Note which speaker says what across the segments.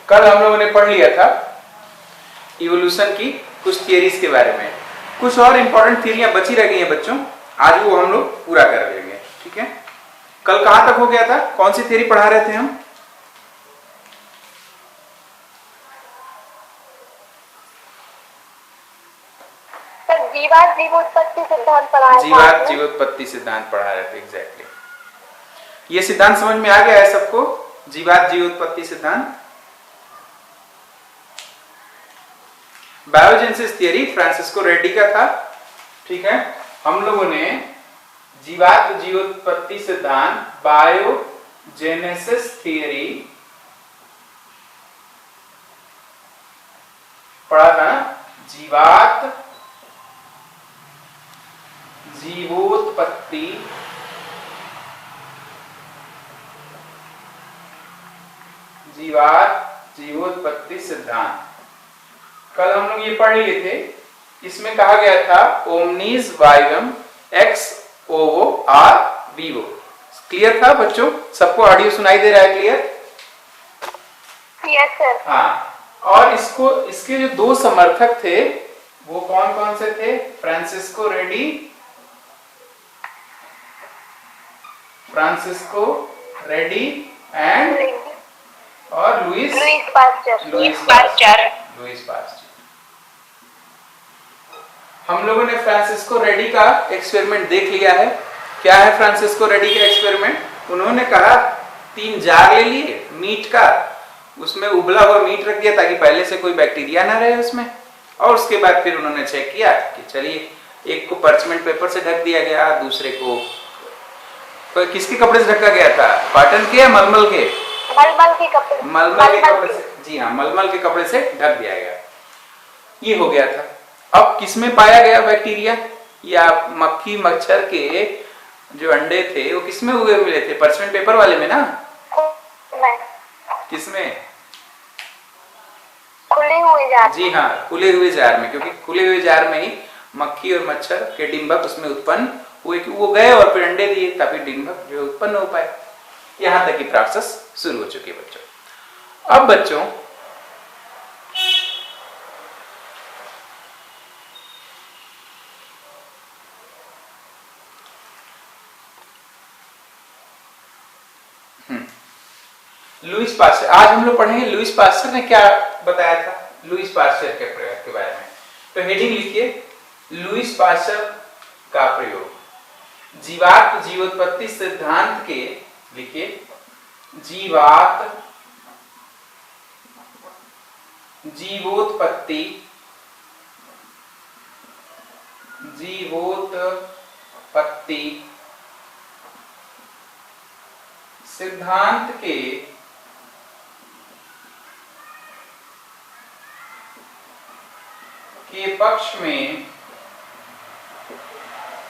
Speaker 1: कल हम लोगों ने पढ़ लिया था इवोल्यूशन की कुछ थियरीज के बारे में। कुछ और इंपॉर्टेंट थियरियां बची रह गई हैं बच्चों, आज वो हम लोग पूरा कर लेंगे। ठीक है, कल कहां तक हो गया था? कौन सी थियरी पढ़ा रहे थे हम?
Speaker 2: जीवात जीवोत्पत्ति सिद्धांत पढ़ा रहे थे।
Speaker 1: जीवात जीवोत्पत्ति सिद्धांत पढ़ा रहे थे, एग्जैक्टली। ये सिद्धांत समझ में आ गया है सबको? जीवात जीवोत्पत्ति सिद्धांत, बायोजेनेसिस थियरी फ्रांसिस्को रेड्डी का था। ठीक है, हम लोगों ने जीवात जीवोत्पत्ति सिद्धांत बायोजेनेसिस थियरी पढ़ा था ना। जीवात जीवोत्पत्ति जीवोत्पत्ति सिद्धांत कल हम लोग ये पढ़ लिए थे। इसमें कहा गया था ओमनीज वाइवम एक्स ओवो आर वीवो। क्लियर था बच्चों? सबको ऑडियो सुनाई दे रहा है? क्लियर?
Speaker 2: Yes sir.
Speaker 1: हाँ, और इसके जो दो समर्थक थे वो कौन कौन से थे? फ्रांसिस्को रेड्डी एंड और लुइस पास्चर। हम लोगों ने फ्रांसिस्को रेड्डी का एक्सपेरिमेंट देख लिया है। क्या है फ्रांसिस्को रेड्डी का एक्सपेरिमेंट? उन्होंने कहा 3 जार ले लिए मीट का, उसमें उबला हुआ मीट रख दिया ताकि पहले से कोई बैक्टीरिया ना रहे उसमें, और उसके बाद फिर उन्होंने चेक किया कि चलिए एक को पार्चमेंट पेपर से ढक दिया गया, दूसरे को किसके कपड़े से ढका गया था? कॉटन के या मलमल के?
Speaker 2: मलमल के कपड़े
Speaker 1: से। जी हाँ, मलमल के कपड़े से ढक दिया गया। ये हो गया था। अब किसमें पाया गया बैक्टीरिया या मक्खी मच्छर के जो अंडे थे वो किसमें उगे मिले थे? पार्चमेंट पेपर वाले में ना? किसमें?
Speaker 2: खुले हुए जार।
Speaker 1: जी हाँ, खुले हुए जार में, क्योंकि खुले हुए जार में ही मक्खी और मच्छर के डिंभक उसमें उत्पन्न हुए कि वो गए और फिर अंडे दिए ताकि डिंभक जो उत्पन्न हो पाए। यहां तक की प्रोसेस शुरू हो चुकी है बच्चों। अब बच्चों लुईस पास्चर, आज हम लोग पढ़ेंगे लुईस पास्चर ने क्या बताया था लुईस पास्चर के प्रयोग के बारे में। तो हेडिंग लिखिए, लुईस पास्चर का प्रयोग जीवात जीवोत्पत्ति सिद्धांत के, लिखिए जीवात जीवोत्पत्ति सिद्धांत के पक्ष में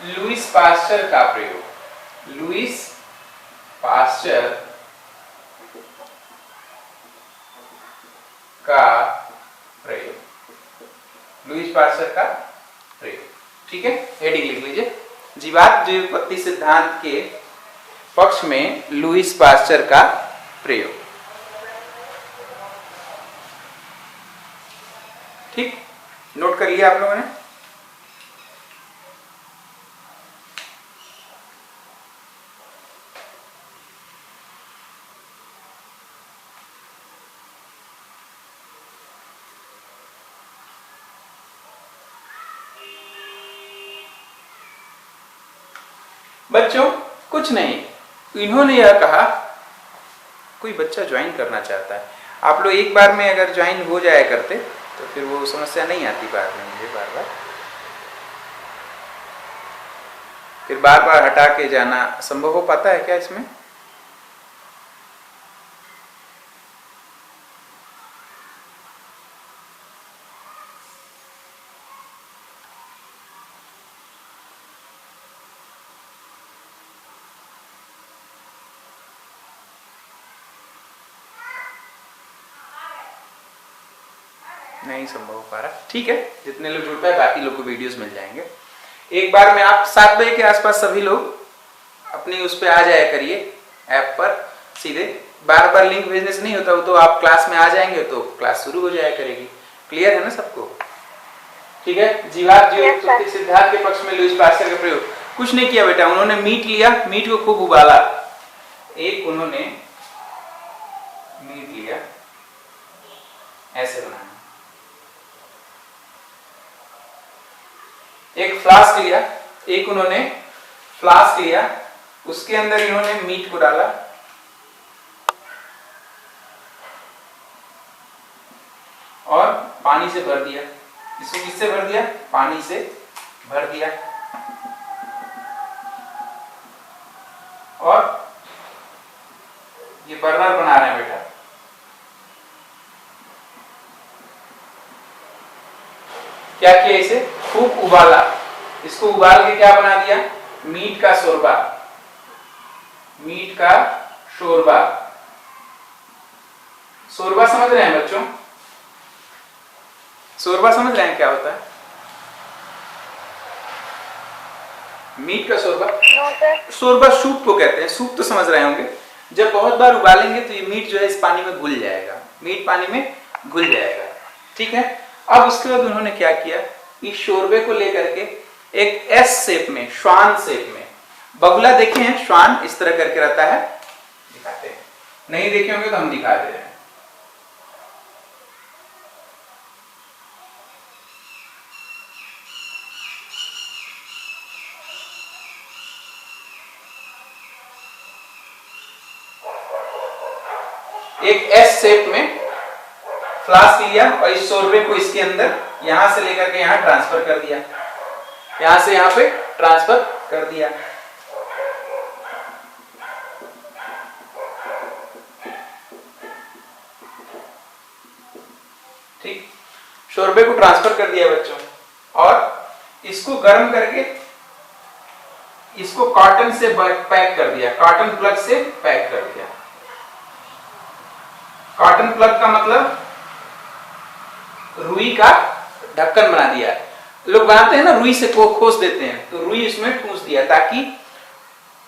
Speaker 1: लुईस पास्चर का प्रयोग। लुईस पास्चर का प्रयोग। लुईस पास्चर का प्रयोग। ठीक है, हेडिंग लिख लीजिए, जीवात जीवोत्पत्ति सिद्धांत के पक्ष में लुईस पास्चर का प्रयोग। ठीक, नोट कर लिया आप लोगों ने? बच्चों कुछ नहीं, इन्होंने यह कहा कोई बच्चा ज्वाइन करना चाहता है, आप लोग एक बार में अगर ज्वाइन हो जाया करते तो फिर वो समस्या नहीं आती बाद में मुझे बार बार हटा के जाना संभव हो पाता है क्या इसमें? नहीं संभव हो पा रहा। ठीक है, जितने लोग जुड़ पाए बाकी लोग को वीडियोस मिल जाएंगे। एक बार में आप 7 बजे के आसपास सभी लोग अपनी उस पे आ जाया करिए, ऐप पर सीधे बार बार लिंक भेजने से नहीं होता, वो तो आप क्लास में आ जाएंगे तो क्लास शुरू हो जाया करेगी। क्लियर है ना सबको? ठीक है। जीवात जीव उत्पत्ति सिद्धांत के पक्ष में लुईस पास्चर का प्रयोग। कुछ नहीं किया बेटा, उन्होंने मीट लिया, मीट को खूब उबाला। एक उन्होंने मीट लिया, ऐसे बनाया। एक फ्लास्क लिया, एक उन्होंने फ्लास्क लिया, उसके अंदर इन्होंने मीट को डाला, और पानी से भर दिया। इसको किससे भर दिया? पानी से भर दिया। और ये बर्नर बना रहे हैं बेटा। क्या किया? इसे खूब उबाला। इसको उबाल के क्या बना दिया? मीट का शोरबा। मीट का शोरबा। शोरबा समझ रहे हैं बच्चों? शोरबा समझ रहे हैं क्या होता है? मीट का शोरबा। शोरबा सूप को कहते हैं। सूप तो समझ रहे होंगे। जब बहुत बार उबालेंगे तो ये मीट जो है इस पानी में घुल जाएगा। मीट पानी में घुल जाएगा। ठीक है। अब उसके बाद उन्होंने क्या किया? इस शोरबे को लेकर के एक एस शेप में, श्वान शेप में, बगुला देखे हैं श्वान इस तरह करके रहता है, दिखाते हैं। नहीं देखे होंगे तो हम दिखा दे रहे हैं। एक एस शेप में फ्लास्क लिया और इस शोरबे को इसके अंदर यहां से लेकर के यहां ट्रांसफर कर दिया। यहां से यहां पे ट्रांसफर कर दिया। ठीक। शोरबे को ट्रांसफर कर दिया बच्चों, और इसको गर्म करके इसको कॉटन से पैक कर दिया। कॉटन प्लग से पैक कर दिया। कॉटन प्लग का मतलब रुई का ढक्कन बना दिया। लोग बनाते हैं ना, रुई से खोस देते हैं, तो रुई इसमें ठूस दिया ताकि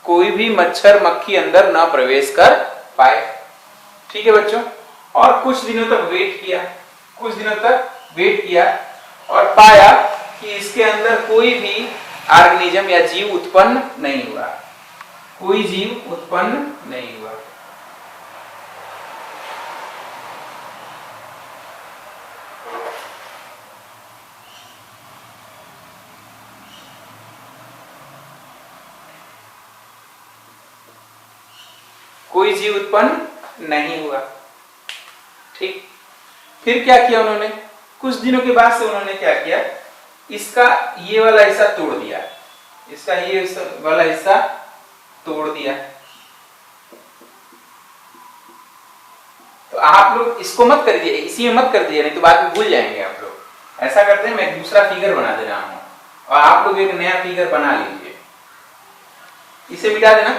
Speaker 1: कोई भी मच्छर मक्खी अंदर ना प्रवेश कर पाए। ठीक है बच्चों। और कुछ दिनों तक वेट किया, कुछ दिनों तक वेट किया और पाया कि इसके अंदर कोई भी ऑर्गेनिज्म या जीव उत्पन्न नहीं हुआ। कोई जीव उत्पन्न नहीं हुआ। कोई जीव उत्पन्न नहीं हुआ। ठीक। फिर क्या किया उन्होंने? कुछ दिनों के बाद से उन्होंने क्या किया? इसका ये वाला हिस्सा तोड़ दिया। इसका ये वाला हिस्सा तोड़ दिया। तो आप लोग इसको मत कर दिए, इसी में मत कर दिए, नहीं तो बाद में भूल जाएंगे आप लोग। ऐसा करते हैं, मैं एक दूसरा फिगर बना दे रहा हूं और आप लोग एक नया फिगर बना लीजिए। इसे मिटा देना।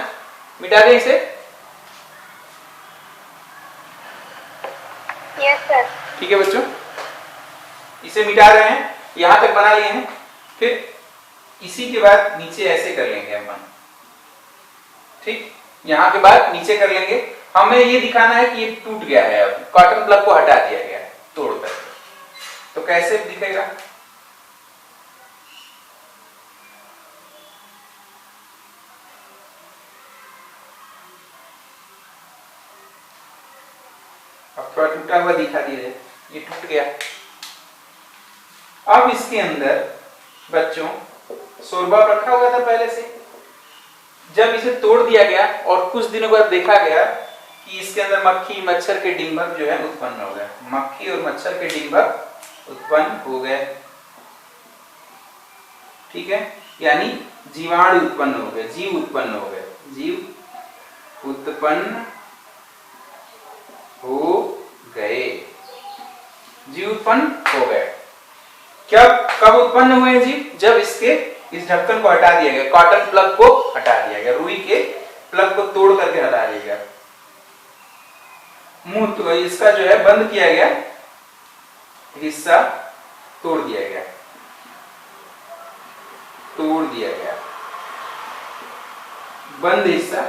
Speaker 1: मिटा दे इसे।
Speaker 2: Yes sir.
Speaker 1: ठीक है बच्चों, इसे मिटा रहे हैं, यहां तक बना लिए हैं। फिर इसी के बाद नीचे ऐसे कर लेंगे अपन। ठीक। यहां के बाद नीचे कर लेंगे। हमें ये दिखाना है कि ये टूट गया है। अब कॉटन प्लग को हटा दिया गया है तोड़कर। तो कैसे दिखेगा? अब थोड़ा टूटा हुआ दिखा दीजिए। ये टूट गया। अब इसके अंदर बच्चों शोरबा रखा हुआ था पहले से। जब इसे तोड़ दिया गया और कुछ दिनों बाद देखा गया कि इसके अंदर मक्खी मच्छर के डिंभक जो है उत्पन्न हो गए। मक्खी और मच्छर के डिंभक उत्पन्न हो गए। ठीक है। यानी जीवाणु उत्पन्न हो गए, जीव उत्पन्न हो गए, जीव उत्पन्न हो गए, जीव उत्पन्न हो गए। क्या कब उत्पन्न हुए जीव? जब इसके इस ढक्कन को हटा दिया गया, कॉटन प्लग को हटा दिया गया, रुई के प्लग को तोड़ करके हटा दिया गया, मुंह तो इसका जो है बंद किया गया, हिस्सा तोड़ दिया गया, तोड़ दिया गया, बंद हिस्सा,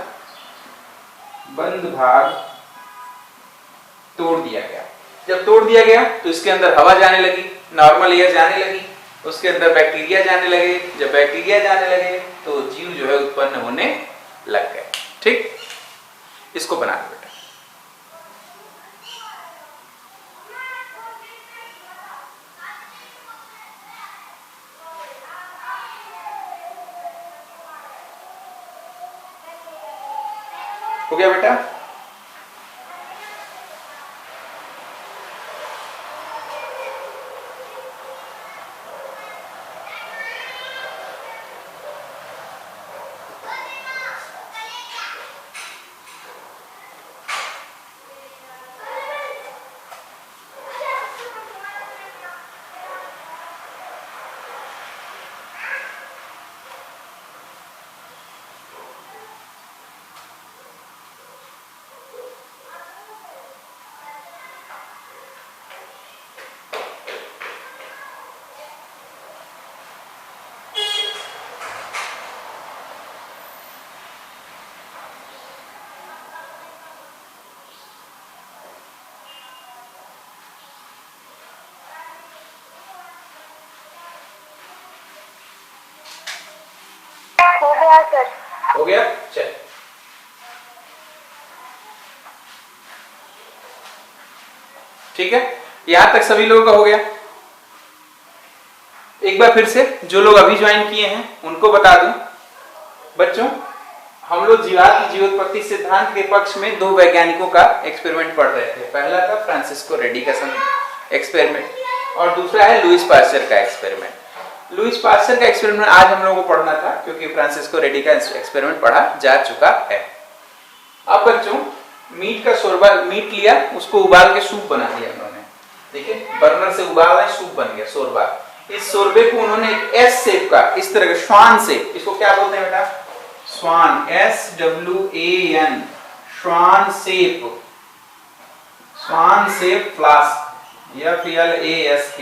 Speaker 1: बंद भाग तोड़ दिया गया। जब तोड़ दिया गया तो इसके अंदर हवा जाने लगी, नॉर्मल एयर जाने लगी, उसके अंदर बैक्टीरिया जाने लगे। जब बैक्टीरिया जाने लगे तो जीव जो है उत्पन्न होने लग गए। ठीक, इसको बना दो बेटा। हो गया बेटा?
Speaker 2: हो गया सर।
Speaker 1: हो गया, चल। ठीक है, यहां तक सभी लोगों का हो गया। एक बार फिर से जो लोग अभी ज्वाइन किए हैं उनको बता दूं बच्चों, हम लोग जीवात की जीवोत्पत्ति सिद्धांत के पक्ष में दो वैज्ञानिकों का एक्सपेरिमेंट पढ़ रहे थे। पहला था फ्रांसिस्को रेडी का एक्सपेरिमेंट और दूसरा है लुईस पास्चर का एक्सपेरिमेंट। लुईस पास्चर का एक्सपेरिमेंट आज हम लोगों को पढ़ना था क्योंकि फ्रांसिस्को रेडी का एक्सपेरिमेंट पढ़ा जा चुका है। अब बच्चों मीट का शोरबा, मीट लिया, उसको उबाल के सूप बना दिया उन्होंने। देखिए बर्नर से उबाल रहे, सूप बन गया शोरबा। इस शोरबे को उन्होंने एक एस शेप का, इस तरह का श्वान शेप, इसको क्या बोलते हैं बेटा? स्वान, SWAN, स्वान शेप, स्वान शेप फ्लास्क, FLASK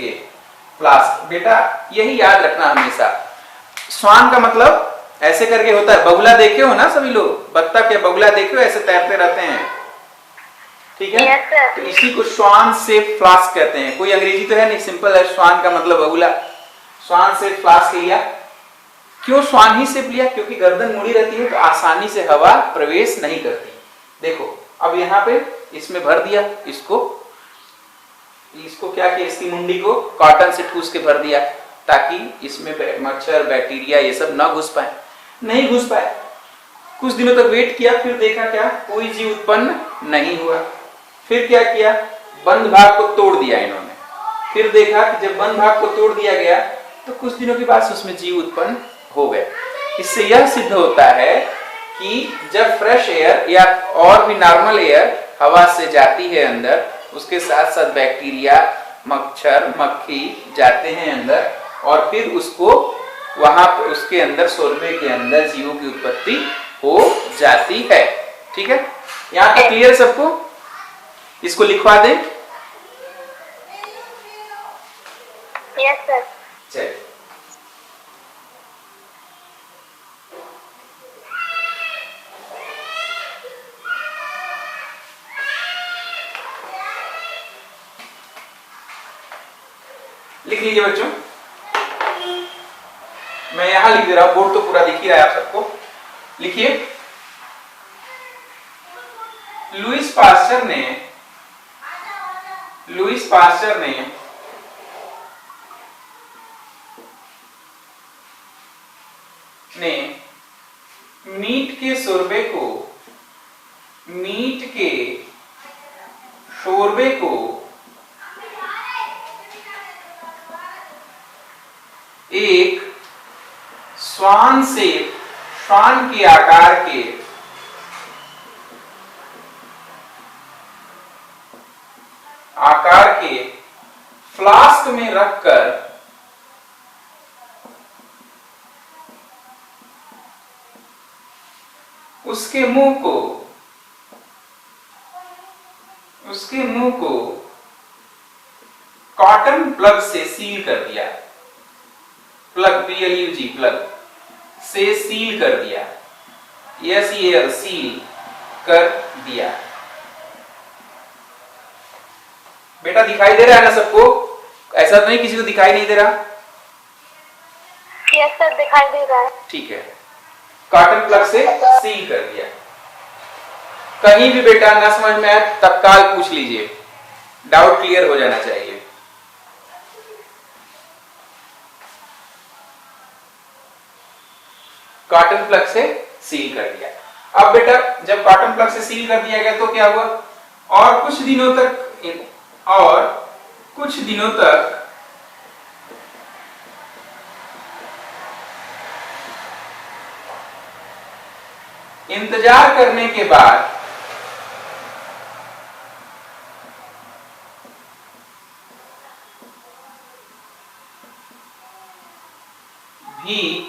Speaker 1: फ्लास्क। बेटा यही याद रखना हमेशा। स्वान का मतलब ऐसे करके होता है, बगुला देखे हो ना सभी लोग, बत्तख या बगुला देखे हो ऐसे तैरते रहते हैं, ठीक है?
Speaker 2: yes,
Speaker 1: तो इसी को स्वान शेप फ्लास्क कहते हैं। कोई अंग्रेजी तो है नहीं, सिंपल है, स्वान का मतलब बगुला। स्वान शेप फ्लास्क लिया। क्यों स्वान ही शेप लिया? क्योंकि गर्दन मुड़ी रहती है तो आसानी से हवा प्रवेश नहीं करती। देखो अब यहाँ पे इसमें भर दिया, इसको क्या किया, इसकी मुंडी को कॉटन से ठूस के भर दिया ताकि इसमें मच्छर बैक्टीरिया ये सब ना घुस पाए। नहीं घुस पाए। कुछ दिनों तक वेट किया, फिर देखा क्या, कोई जीव उत्पन्न नहीं हुआ। फिर क्या किया, बंद भाग को तोड़ दिया इन्होंने। फिर देखा कि जब बंद भाग को तोड़ दिया गया तो कुछ दिनों के बाद उसमें जीव उत्पन्न हो गए। इससे यह सिद्ध होता है कि जब फ्रेश एयर या और भी नॉर्मल एयर हवा से जाती है अंदर, उसके साथ साथ बैक्टीरिया, मच्छर, मक्खी जाते हैं अंदर और फिर उसको वहां उसके अंदर शोरबे के अंदर जीवों की उत्पत्ति हो जाती है। ठीक है, यहाँ तक क्लियर सबको? इसको लिखवा दें।
Speaker 2: Yes sir.
Speaker 1: चलिए लिख लीजिए बच्चों। मैं यहां लिख दे रहा हूं, बोर्ड तो पूरा दिख ही रहा है आप सबको। लिखिए, लुईस पास्चर ने मीट के शोरबे को एक स्वान के आकार के फ्लास्क में रखकर उसके मुंह को कॉटन प्लग से सील कर दिया। प्लग, PLUG प्लग से सील कर दिया, SEAL सील कर दिया। बेटा दिखाई दे रहा है ना सबको? ऐसा तो नहीं किसी को दिखाई नहीं दे रहा?
Speaker 2: यस सर, दिखाई दे रहा है।
Speaker 1: ठीक है, कॉटन प्लग से सील कर दिया। कहीं भी बेटा ना समझ में आए तत्काल पूछ लीजिए, डाउट क्लियर हो जाना चाहिए। कॉटन प्लग से सील कर दिया। अब बेटा जब कॉटन प्लग से सील कर दिया गया तो क्या हुआ? और कुछ दिनों तक इंतजार करने के बाद भी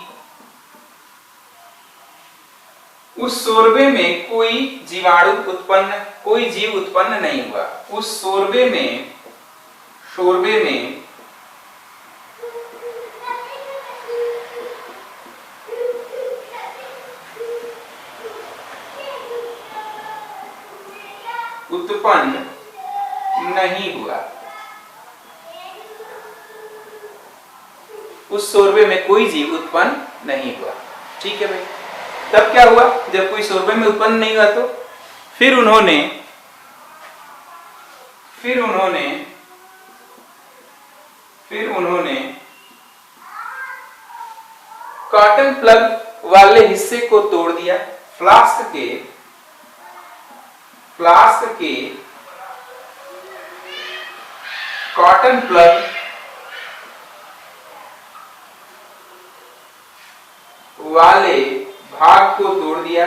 Speaker 1: उस शोरबे में कोई जीव उत्पन्न नहीं हुआ। उस शोरबे में उत्पन्न नहीं हुआ। उस शोरबे में कोई जीव उत्पन्न नहीं हुआ। ठीक है भाई, तब क्या हुआ? जब कोई शोरबे में उत्पन्न नहीं हुआ तो फिर उन्होंने कॉटन प्लग वाले हिस्से को तोड़ दिया। फ्लास्क के कॉटन प्लग वाले भाग को तोड़ दिया।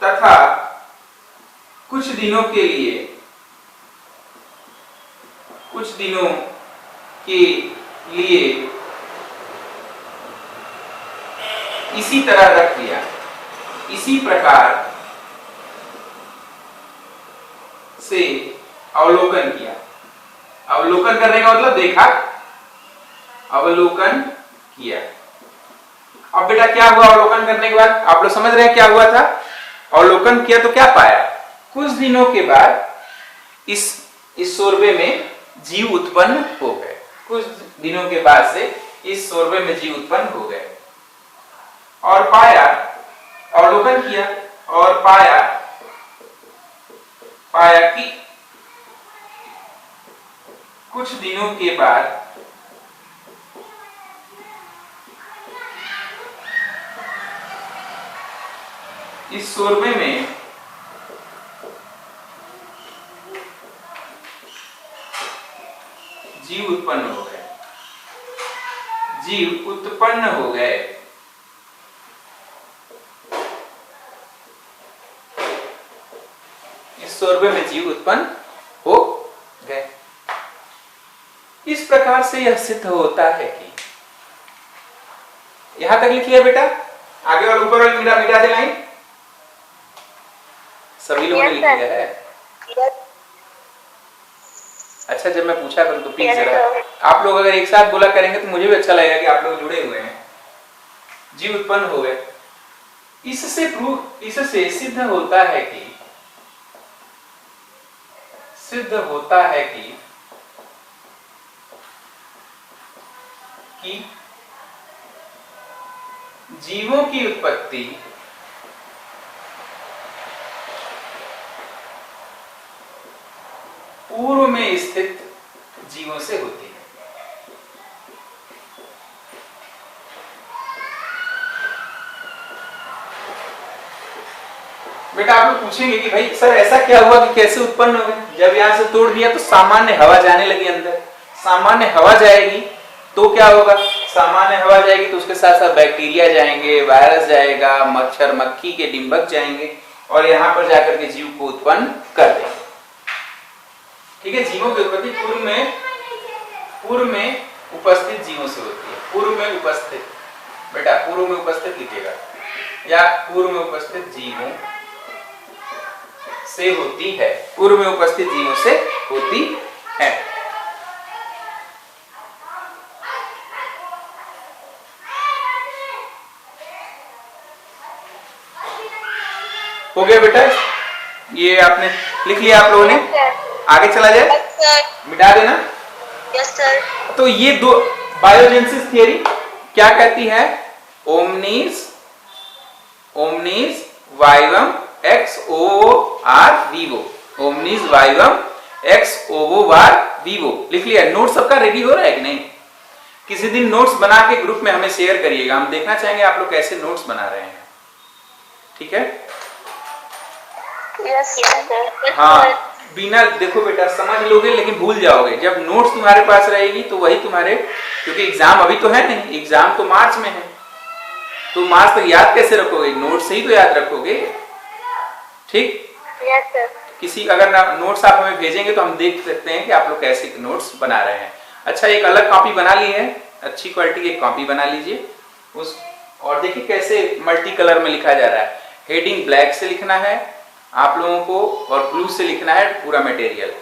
Speaker 1: तथा कुछ दिनों के लिए इसी तरह रख दिया। इसी प्रकार से अवलोकन किया। अवलोकन करने का मतलब देखा, अवलोकन किया। अब बेटा क्या हुआ अवलोकन करने के बाद? आप लोग समझ रहे हैं क्या हुआ था? अवलोकन किया तो क्या पाया? कुछ दिनों के बाद इस शोरबे में जीव उत्पन्न हो गए। कुछ दिनों के बाद से इस शोरबे में जीव उत्पन्न हो गए और पाया, अवलोकन किया और पाया कि कुछ दिनों के बाद इस शोरबे में जीव उत्पन्न हो गए। जीव उत्पन्न हो गए। इस शोरबे में जीव उत्पन्न हो गए। इस प्रकार से यह सिद्ध होता है कि, यहां तक लिख लिया बेटा? आगे और ऊपर वाली मिटा दे लाइन। सभी लोगों ने लिख लिया है? अच्छा, जब मैं पूछा करूं तो प्लीज जरा आप लोग अगर एक साथ बोला करेंगे तो मुझे भी अच्छा लगेगा कि आप लोग जुड़े हुए हैं। जीव उत्पन्न हो गए। इससे सिद्ध होता है कि जीवों की उत्पत्ति पूर्व में स्थित जीवों से होती है। बेटा आप लोग पूछेंगे कि भाई सर ऐसा क्या हुआ कि कैसे उत्पन्न हो गए? जब यहां से तोड़ दिया तो सामान्य हवा जाने लगी अंदर। सामान्य हवा जाएगी तो क्या होगा? सामान्य हवा जाएगी तो उसके साथ साथ बैक्टीरिया जाएंगे, वायरस जाएगा, मच्छर मक्खी के डिंबक जाएंगे और यहां पर जाकर के जीव को उत्पन्न कर देंगे। ठीक है, जीवों की उत्पत्ति पूर्व में उपस्थित जीवों से होती है। पूर्व में उपस्थित, बेटा पूर्व में उपस्थित लिखेगा या पूर्व में उपस्थित जीवों से होती है। पूर्व में उपस्थित जीवों से होती है। हो गया बेटा, ये आपने लिख लिया आप लोगों ने? आगे चला जाए, मिटा देना।
Speaker 2: Yes sir.
Speaker 1: तो ये दो बायोजेनेसिस थियरी क्या कहती है? ओमनीस वाइवम एक्स ओवो आर वीवो, ओमनीस वाइवम एक्स ओवो वार वीवो। लिख लिया? नोट सबका रेडी हो रहा है कि नहीं? किसी दिन नोट्स बना के ग्रुप में हमें शेयर करिएगा, हम देखना चाहेंगे आप लोग कैसे नोट्स बना रहे हैं। ठीक है?
Speaker 2: Yes sir.
Speaker 1: हाँ, बिना देखो बेटा समझ लोगे लेकिन भूल जाओगे। जब नोट्स तुम्हारे पास रहेगी तो वही तुम्हारे, क्योंकि एग्जाम अभी तो है नहीं, एग्जाम तो मार्च में है, तो मार्च तक याद कैसे रखोगे? नोट से ही तो याद रखोगे। ठीक?
Speaker 2: Yes sir.
Speaker 1: किसी अगर नोट्स आप हमें भेजेंगे तो हम देख सकते हैं कि आप लोग कैसे नोट्स बना रहे हैं। अच्छा, एक अलग कॉपी बना ली है, अच्छी क्वालिटी की एक कॉपी बना लीजिए उस, और देखिए कैसे मल्टी कलर में लिखा जा रहा है। हेडिंग ब्लैक से लिखना है आप लोगों को और ब्लू से लिखना है पूरा मटेरियल।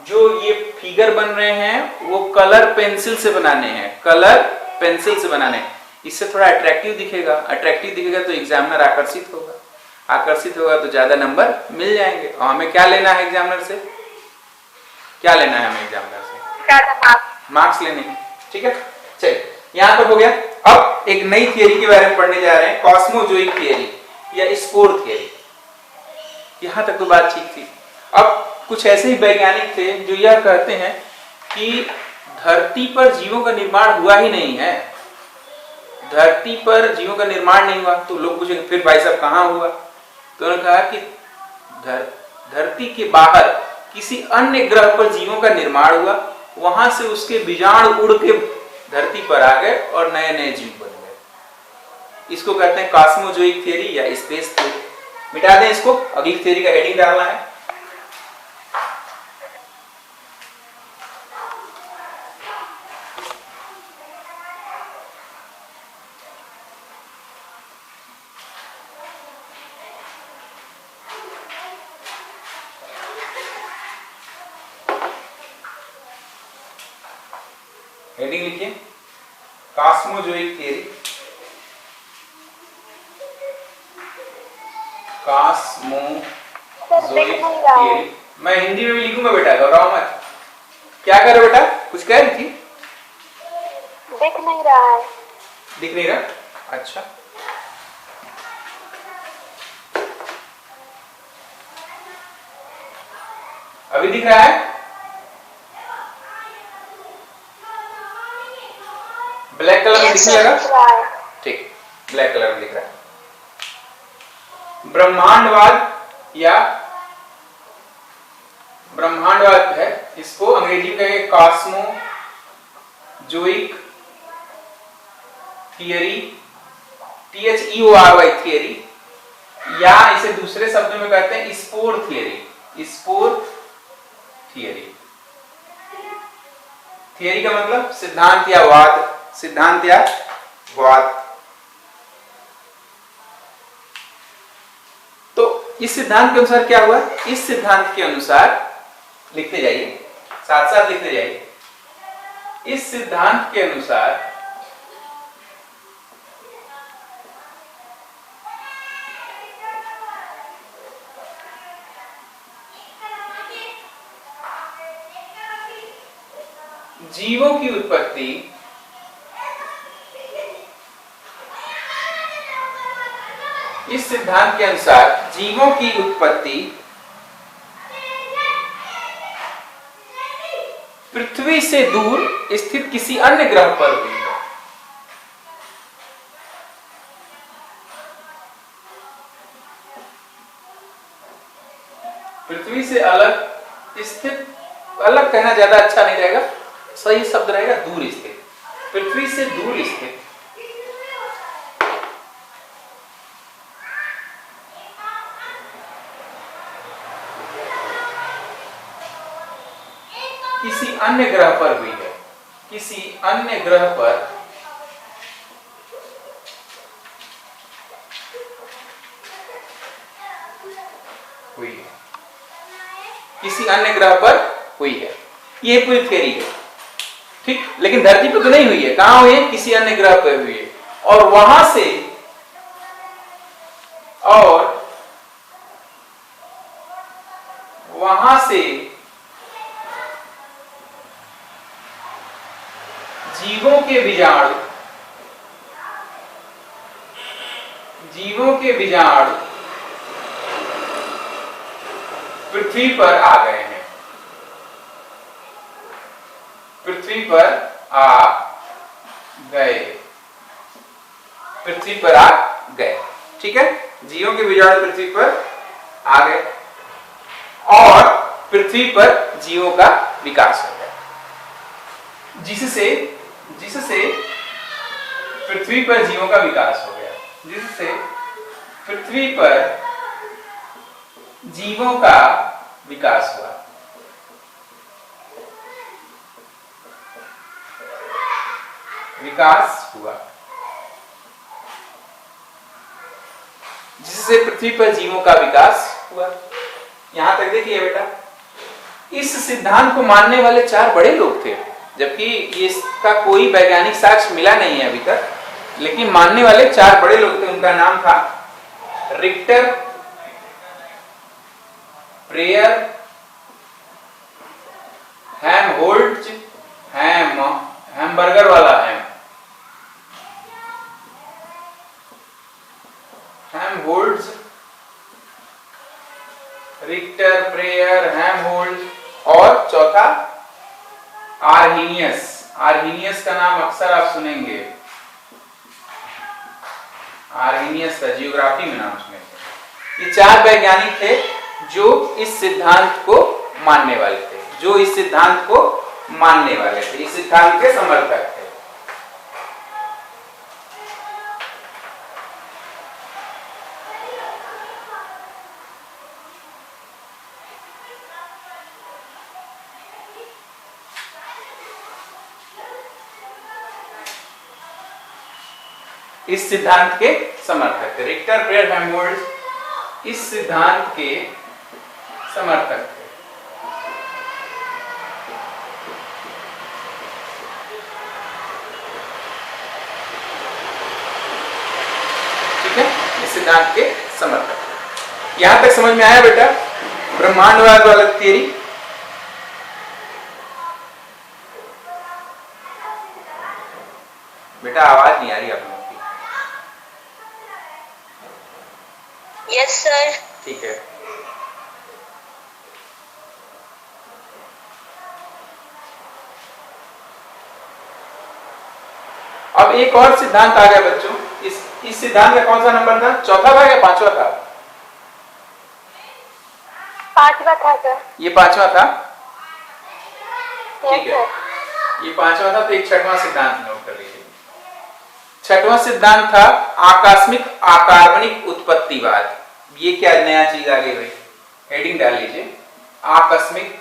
Speaker 1: जो ये फिगर बन रहे हैं वो कलर पेंसिल से बनाने हैं, कलर पेंसिल से बनाने हैं। इससे थोड़ा अट्रैक्टिव दिखेगा, अट्रैक्टिव दिखेगा तो एग्जामिनर आकर्षित होगा, आकर्षित होगा तो ज्यादा नंबर मिल जाएंगे। और हमें क्या लेना है एग्जामिनर से? क्या लेना है हमें एग्जामिनर से? मार्क्स लेने हैं। ठीक है, चलिए यहां तक हो गया। अब एक नई थियरी के बारे में पढ़ने जा रहे हैं, कॉस्मोजोइक थियरी या स्पोर थियरी। यहां तक तो बात ठीक थी। अब कुछ ऐसे ही वैज्ञानिक थे जो यह कहते हैं कि धरती पर जीवों का निर्माण हुआ ही नहीं है, धरती पर जीवों का निर्माण नहीं हुआ। तो लोग पूछेंगे फिर भाई साहब कहां हुआ? तो उन्होंने कहा कि धरती के बाहर किसी अन्य ग्रह पर जीवों का निर्माण हुआ, वहां से उसके बीजाणु उड़ के धरती पर आ गए और नए नए जीव बन गए। इसको कहते हैं कॉस्मोजोइक थियरी या स्पेस थियरी। मिटा दें इसको, अगली थियरी का हेडिंग डालना है। हेडिंग लिखिए कॉस्मोजोइक थियरी, कॉस्मोजोइक थियरी। मैं हिंदी में भी लिखूंगा बेटा, घबराओ मत। क्या कर रहे हो बेटा? कुछ कह रही थी?
Speaker 2: दिख नहीं रहा है।
Speaker 1: दिख नहीं रहा? अच्छा, अभी दिख रहा है? ब्लैक कलर में दिखने लगा? ठीक, ब्लैक कलर में दिख रहा है। ब्रह्मांडवाद है, इसको अंग्रेजी में कहेंगे कॉस्मोजोइक थियरी, THEORY थियरी, या इसे दूसरे शब्दों में कहते हैं spore theory. Spore theory, theory का मतलब सिद्धांत या वाद, सिद्धांत या वाद। तो इस सिद्धांत के अनुसार क्या हुआ? इस सिद्धांत के अनुसार लिखते जाइए, साथ साथ लिखते जाइए। इस सिद्धांत के अनुसार जीवों की उत्पत्ति इस सिद्धांत के अनुसार जीवों की उत्पत्ति पृथ्वी से दूर स्थित किसी अन्य ग्रह पर हुई है। पृथ्वी से अलग स्थित, अलग कहना ज्यादा अच्छा नहीं रहेगा, सही शब्द रहेगा दूर स्थित। पृथ्वी से दूर स्थित किसी अन्य ग्रह पर हुई है, किसी अन्य ग्रह पर हुई है, किसी अन्य ग्रह पर हुई है। ये पूरी थ्योरी है, ठीक। लेकिन धरती पर तो नहीं हुई है, कहां हुई है? किसी अन्य ग्रह पर हुई है। और वहां से और से जीवों के बीजाणु पृथ्वी पर आ गए हैं, पृथ्वी पर आ गए, पृथ्वी पर आ गए। ठीक है, जीवों के बीजाणु पृथ्वी पर आ गए और पृथ्वी पर जीवों का विकास हो गया, जिससे पृथ्वी पर जीवों का विकास हो गया, जिससे पृथ्वी पर जीवों का विकास हुआ। विकास हुआ, जिससे पृथ्वी पर जीवों का विकास हुआ। यहां तक देखिए बेटा, इस सिद्धांत को मानने वाले 4 बड़े लोग थे, जबकि इसका कोई वैज्ञानिक साक्ष्य मिला नहीं है अभी तक, लेकिन मानने वाले 4 बड़े लोग थे। उनका नाम था रिक्टर, प्रेयर, हेमहोल्ट्ज, हैमबर्गर वाला हेमहोल्ट्ज, रिक्टर, प्रेयर, हेमहोल्ट्ज और चौथा आर्हीनियस। आर्हीनियस का नाम अक्सर आप सुनेंगे, आर्हीनियस का जियोग्राफी में नाम सुनेंगे। ये 4 वैज्ञानिक थे जो इस सिद्धांत को मानने वाले थे, इस सिद्धांत के समर्थक थे। इस सिद्धांत के समर्थक थे रिक्टर, प्रेयर, हेमहोल्ट्ज इस सिद्धांत के समर्थक थे। ठीक है, इस सिद्धांत के समर्थक। यहां तक समझ में आया बेटा ब्रह्मांडवाद वाला थियरी? बेटा आवाज नहीं आ रही आप लोगों की।
Speaker 2: Yes sir.
Speaker 1: ठीक है, अब एक और सिद्धांत आ गया बच्चों। इस सिद्धांत का कौन सा नंबर था? चौथा था या पांचवा था?
Speaker 2: पांचवा था सर।
Speaker 1: ये पांचवा था,
Speaker 2: यस
Speaker 1: ठीक है,
Speaker 2: सर।
Speaker 1: ये पांचवा था। तो एक छठवां सिद्धांत नोट कर लीजिए। छठवां सिद्धांत था आकस्मिक अकार्बनिक उत्पत्तिवाद। ये क्या नया चीज आ गई भाई? हेडिंग डाल लीजिए, आकस्मिक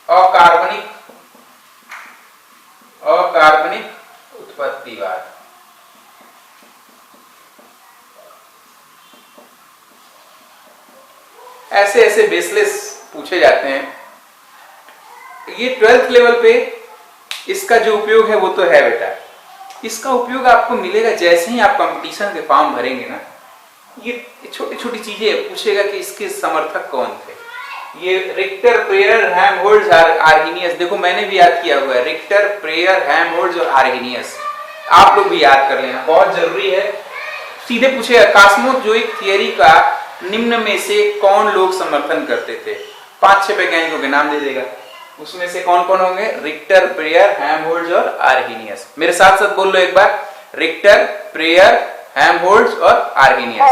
Speaker 1: अकार्बनिक उत्पत्तिवाद। ऐसे बेसलेस पूछे जाते हैं। ये 12th लेवल पे इसका जो उपयोग है वो तो है बेटा। इसका उपयोग आपको मिलेगा जैसे ही आप कंपटीशन के फॉर्म भरेंगे ना। ये छोटी छोटी चीजें पूछेगा कि इसके समर्थक कौन थे। ये रिक्टर, प्रेयर, हेमहोल्ट्ज, आर्हीनियस, देखो मैंने भी याद किया हुआ है, रिक्टर, प्रेयर, हेमहोल्ट्ज और आर्हीनियस। आप लोग भी याद कर लेना, बहुत जरूरी है। सीधे पूछेगा कॉस्मोजोइक थियरी का निम्न में से कौन लोग समर्थन करते थे? 5-6 वैज्ञानिकों के नाम दे देगा। उसमें से कौन कौन होंगे? रिक्टर, प्रेयर, हेमहोल्ट्ज और आर्हीनियस। मेरे साथ साथ बोल लो एक बार, रिक्टर, प्रेयर, हेमहोल्ट्ज और आर्हीनियस।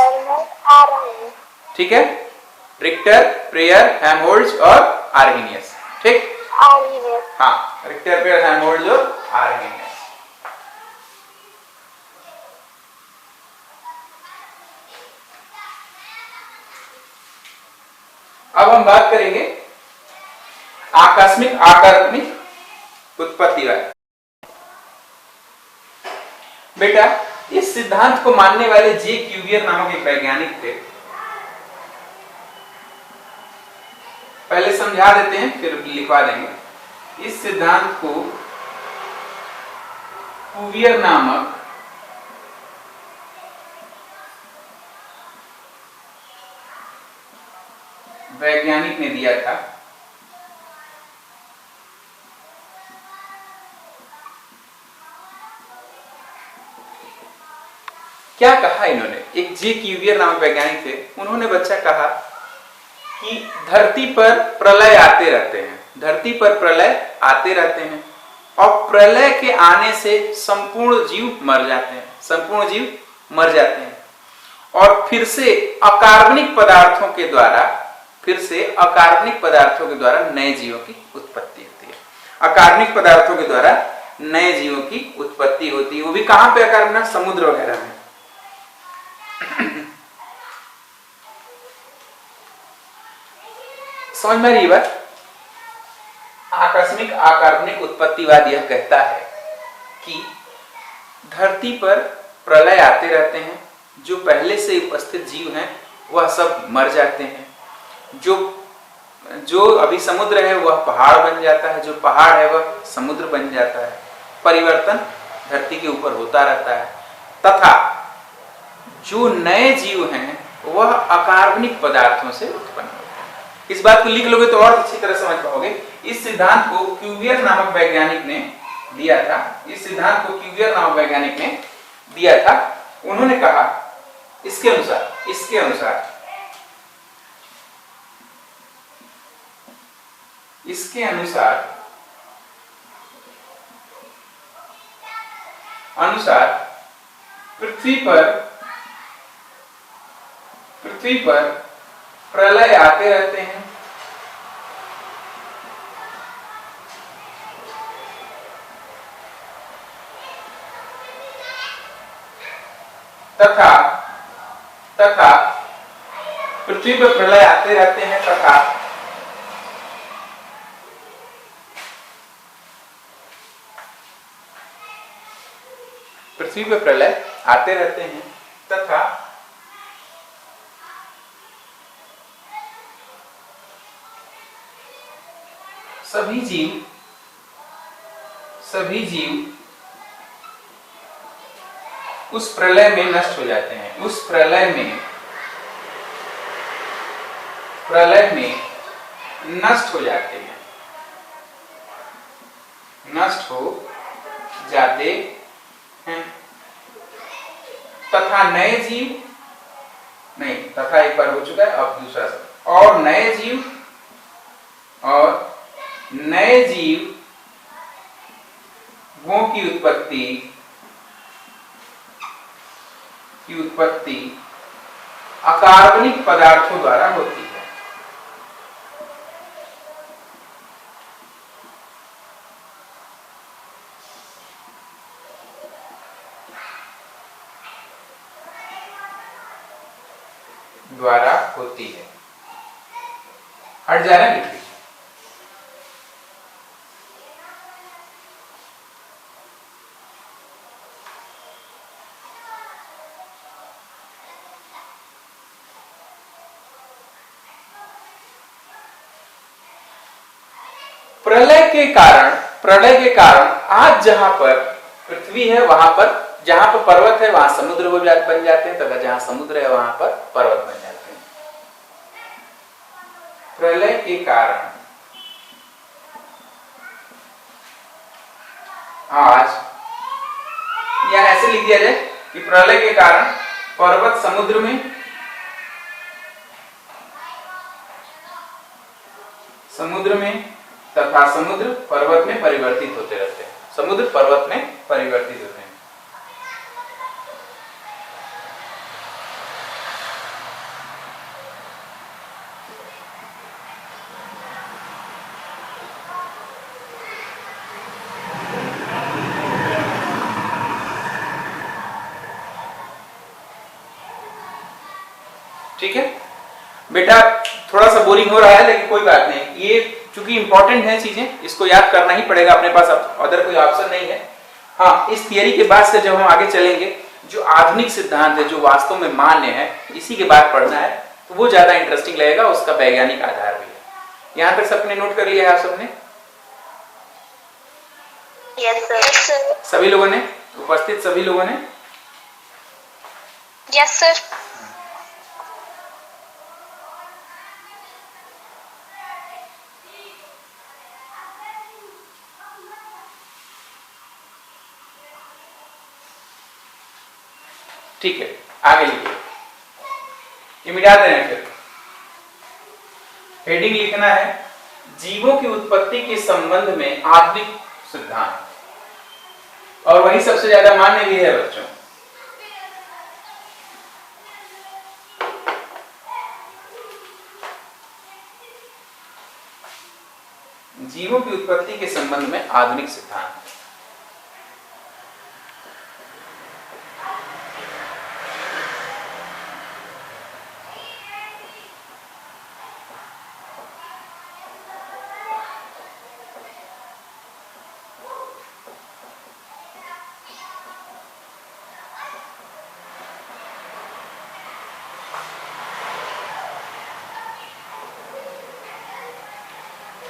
Speaker 1: ठीक है, रिक्टर, प्रेयर, हेमहोल्ट्ज और आर्हीनियस। ठीक, हाँ, रिक्टर, प्रेयर, हेमहोल्ट्ज और आर्हीनियस। अब हम बात करेंगे आकस्मिक अकार्बनिक उत्पत्तिवाद। बेटा इस सिद्धांत को मानने वाले जे क्यूवियर नामक एक वैज्ञानिक थे। पहले समझा देते हैं फिर लिखवा देंगे। इस सिद्धांत को क्यूवियर नामक वैज्ञानिक ने दिया था। क्या कहा इन्होंने? एक जे क्यूवियर नामक वैज्ञानिक थे, उन्होंने बच्चा कहा कि धरती पर प्रलय आते रहते हैं, धरती पर प्रलय आते रहते हैं और प्रलय के आने से संपूर्ण जीव मर जाते हैं, संपूर्ण जीव मर जाते हैं और फिर से अकार्बनिक पदार्थों के द्वारा, फिर से अकार्बनिक पदार्थों के द्वारा नए जीवों की उत्पत्ति होती है। अकार्बनिक पदार्थों के द्वारा नए जीवों की उत्पत्ति होती है, वो भी कहां पे अकार्बनिक? समुद्र वगैरह में। समझ में रही बात? आकस्मिक अकार्बनिक उत्पत्तिवाद यह कहता है कि धरती पर प्रलय आते रहते हैं, जो पहले से उपस्थित जीव हैं वह सब मर जाते हैं, जो अभी समुद्र है वह पहाड़ बन जाता है, जो पहाड़ है वह समुद्र बन जाता है। परिवर्तन धरती के ऊपर होता रहता है तथा जो नए जीव हैं वह अकार्बनिक पदार्थों से उत्पन्न होते हैं। इस बात को लिख लोगे तो और अच्छी तरह समझ पाओगे। इस सिद्धांत को क्यूवियर नामक वैज्ञानिक ने दिया था, इस सिद्धांत को क्यूवियर नामक वैज्ञानिक ने दिया था। उन्होंने कहा इसके अनुसार पृथ्वी पर प्रलय आते रहते हैं तथा पृथ्वी पर प्रलय आते रहते हैं तथा पृथ्वी पर प्रलय आते रहते हैं तथा सभी जीव उस प्रलय में नष्ट हो जाते हैं, उस प्रलय में नष्ट हो जाते हैं, नष्ट हो जाते हैं तथा नए जीव, नहीं तथा एक बार हो चुका है, अब दूसरा और नए जीव वो की उत्पत्ति अकार्बनिक पदार्थों द्वारा होती है। हट जा रहा है लिख। प्रलय के कारण आज जहां पर पृथ्वी है वहां पर, जहां पर पर्वत है वहां समुद्र बन जाते हैं तथा जहां समुद्र है वहां पर पर्वत बन जाते हैं। प्रलय के कारण आज, या ऐसे लिख दिया जाए कि प्रलय के कारण पर्वत समुद्र में, तथा समुद्र पर्वत में परिवर्तित होते रहते हैं, समुद्र पर्वत में परिवर्तित होते हैं। ठीक है बेटा, थोड़ा सा बोरिंग हो रहा है लेकिन कोई बात नहीं, ये चूंकि इंपॉर्टेंट है चीजें, इसको याद करना ही पड़ेगा, अपने पास अदर कोई ऑप्शन नहीं है। हाँ, इस थियरी के बाद से जब हम आगे चलेंगे, जो आधुनिक सिद्धांत है, जो वास्तव में मान्य है, इसी के बाद पढ़ना है, तो वो ज्यादा इंटरेस्टिंग लगेगा, उसका वैज्ञानिक आधार भी है। यहां तक सबने नोट कर लिया है आप सबने?
Speaker 2: Yes sir.
Speaker 1: सभी लोगों ने, उपस्थित सभी लोगों ने?
Speaker 2: Yes sir.
Speaker 1: ठीक है, आगे लिखिए, ये मिटा दें। फिर हेडिंग लिखना है जीवों की उत्पत्ति के संबंध में आधुनिक सिद्धांत, और वही सबसे ज्यादा मान्य भी है बच्चों। जीवों की उत्पत्ति के संबंध में आधुनिक सिद्धांत।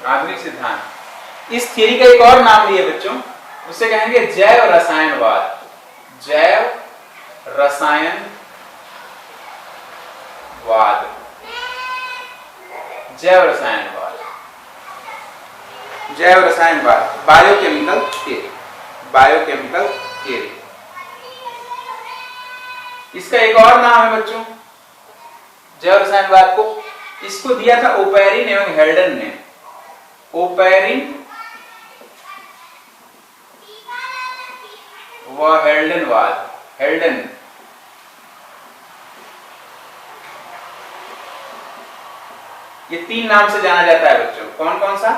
Speaker 1: आधुनिक सिद्धांत, इस थ्योरी का एक और नाम भी है बच्चों, उसे कहेंगे जैव रसायनवाद। जैव रसायनवाद, जैव रसायनवाद, जैव रसायनवाद, बायोकेमिकल थ्योरी, बायोकेमिकल थ्योरी। इसका एक और नाम है बच्चों जैव रसायनवाद को, इसको दिया था ओपेरिन एवं हेल्डन ने। ओपेरिन व हेल्डनवाद, हेल्डन। ये तीन नाम से जाना जाता है बच्चों। कौन कौन सा?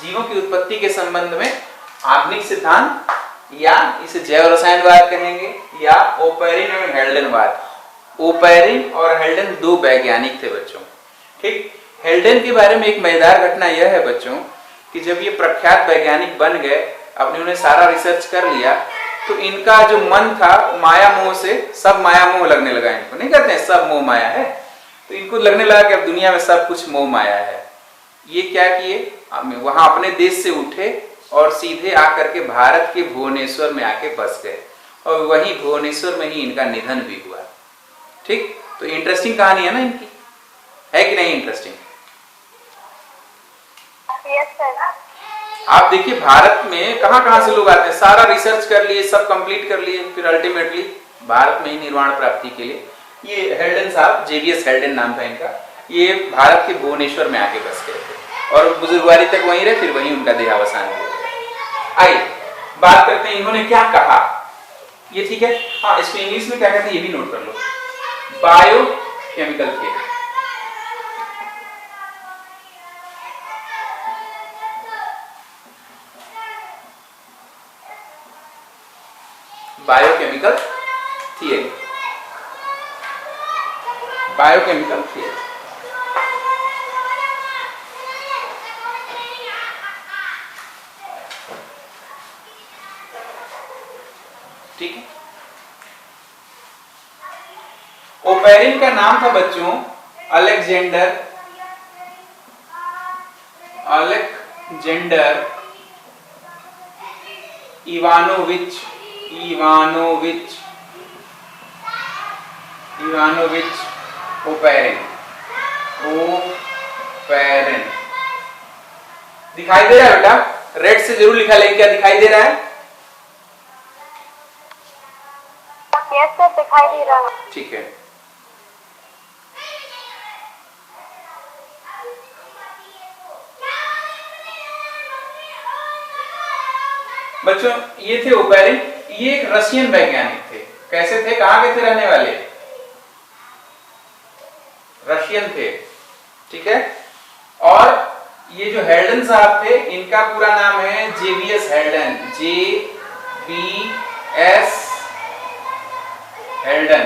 Speaker 1: जीवों की उत्पत्ति के संबंध में आधुनिक सिद्धांत, या इसे जैव रसायनवाद कहेंगे, या ओपेरिन एवं हेल्डनवाद। ओपेरिन और हेल्डन दो वैज्ञानिक थे बच्चों, ठीक। हेल्डन के बारे में एक मजेदार घटना यह है बच्चों कि जब ये प्रख्यात वैज्ञानिक बन गए, अपने उन्हें सारा रिसर्च कर लिया, तो इनका जो मन था माया मोह से, सब माया मोह लगने लगा इनको। नहीं कहते हैं सब मोह माया है, तो इनको लगने लगा कि अब दुनिया में सब कुछ मोह माया है। ये क्या किए, वहां अपने देश से उठे और सीधे आकर के भारत के भुवनेश्वर में आके बस गए, और वहीं भुवनेश्वर में ही इनका निधन भी हुआ, ठीक। तो इंटरेस्टिंग कहानी है ना इनकी, है कि नहीं इंटरेस्टिंग? आप देखिए भारत में कहां कहां से लोग आते हैं, सारा रिसर्च कर लिए, सब कंप्लीट कर लिए, फिर अल्टीमेटली भारत में ही निर्वाण प्राप्ति के लिए ये हेल्डन साहब, जेवीएस हेल्डन नाम था इनका, ये भारत के भुवनेश्वर में आके बस गए थे और बुजुर्गवारी तक वहीं रहे, फिर वहीं उनका देहावसान हुआ। आइए बात करते हैं इन्होंने क्या कहा, ये ठीक है। हाँ, इसको इंग्लिश में क्या कहते हैं ये भी नोट कर लो, biochemical theory. Biochemical theory, biochemical theory. ठीक है। ओपेरिन का नाम था बच्चों अलेक्जेंडर इवानोविच ओपेरिन। दिखाई दे रहा है बेटा? रेड से जरूर लिखा, लेकिन क्या दिखाई दे रहा है?
Speaker 2: यस सर, दिखाई दे रहा है।
Speaker 1: ठीक है। बच्चों ये थे ओपेरिन, ये एक रशियन वैज्ञानिक थे। कैसे थे, कहां के थे रहने वाले? रशियन थे, ठीक है। और ये जो हेल्डन साहब थे, इनका पूरा नाम है जेवीएस हेल्डन, JVS हेल्डन,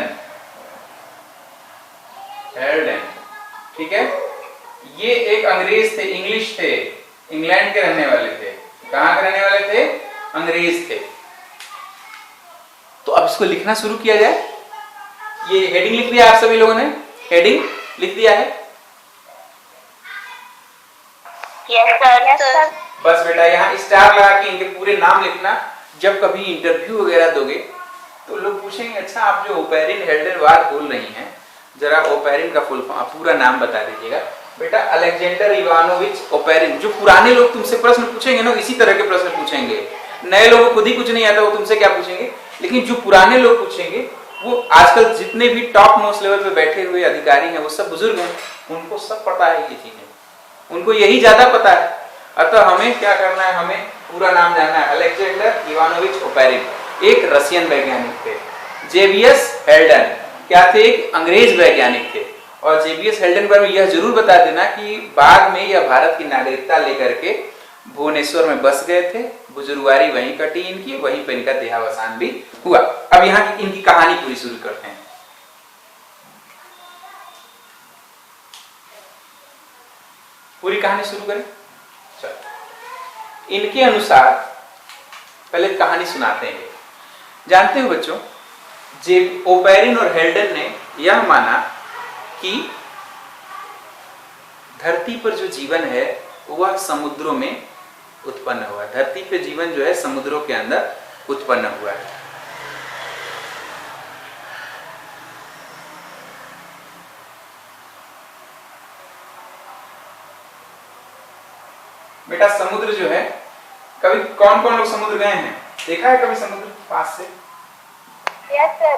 Speaker 1: ठीक है। ये एक अंग्रेज थे, इंग्लिश थे, इंग्लैंड के रहने वाले थे। कहां के रहने वाले थे? अंग्रेज थे। तो अब इसको लिखना शुरू किया जाए। ये हेडिंग लिख दिया आप सभी लोगों ने, हेडिंग लिख दिया है?
Speaker 2: Yes sir.
Speaker 1: बस बेटा यहाँ स्टार लगा के इनके पूरे नाम लिखना। जब कभी इंटरव्यू वगैरह दोगे तो लोग पूछेंगे अच्छा आप जो ओपेरिन हेल्डनवाद बोल रही हैं, जरा ओपेरिन का फुल पूरा नाम बता दीजिएगा। बेटा अलेक्जेंडर इवानोविच ओपेरिन। जो पुराने लोग तुमसे प्रश्न पूछेंगे ना, इसी तरह के प्रश्न पूछेंगे। नए लोगों को खुद ही कुछ नहीं आता, वो तुमसे क्या पूछेंगे, लेकिन जो पुराने लोग पूछेंगे वो आजकल जितने भी टॉप मोस्ट लेवल पे बैठे हुए अधिकारी हैं वो सब बुजुर्ग हैं, उनको सब पता है ये चीजें, उनको यही ज्यादा पता है। अतः हमें क्या करना है, हमें पूरा नाम जानना है। अलेक्जेंडर इवानोविच ओपेरिन एक रशियन वैज्ञानिक थे। जेबियस हेल्डन क्या थे, एक अंग्रेज वैज्ञानिक थे। और जेबियस हेल्डन पर यह जरूर बता देना कि बाद में यह भारत की नागरिकता लेकर के भुवनेश्वर में बस गए थे, बुजुर्गवारी वहीं कटी इनकी, वहीं पर इनका देहावसान भी हुआ। अब यहाँ की इनकी कहानी पूरी शुरू करते हैं। पूरी कहानी शुरू करें। चलो, इनके अनुसार पहले कहानी सुनाते हैं। जानते हो बच्चों, ओपेरिन और हेल्डन ने यह माना कि धरती पर जो जीवन है वह समुद्रों में उत्पन्न हुआ। धरती पे जीवन जो है समुद्रों के अंदर उत्पन्न हुआ है। बेटा समुद्र जो है, कभी कौन कौन लोग समुद्र गए हैं, देखा है कभी समुद्र पास से?
Speaker 2: Yes sir.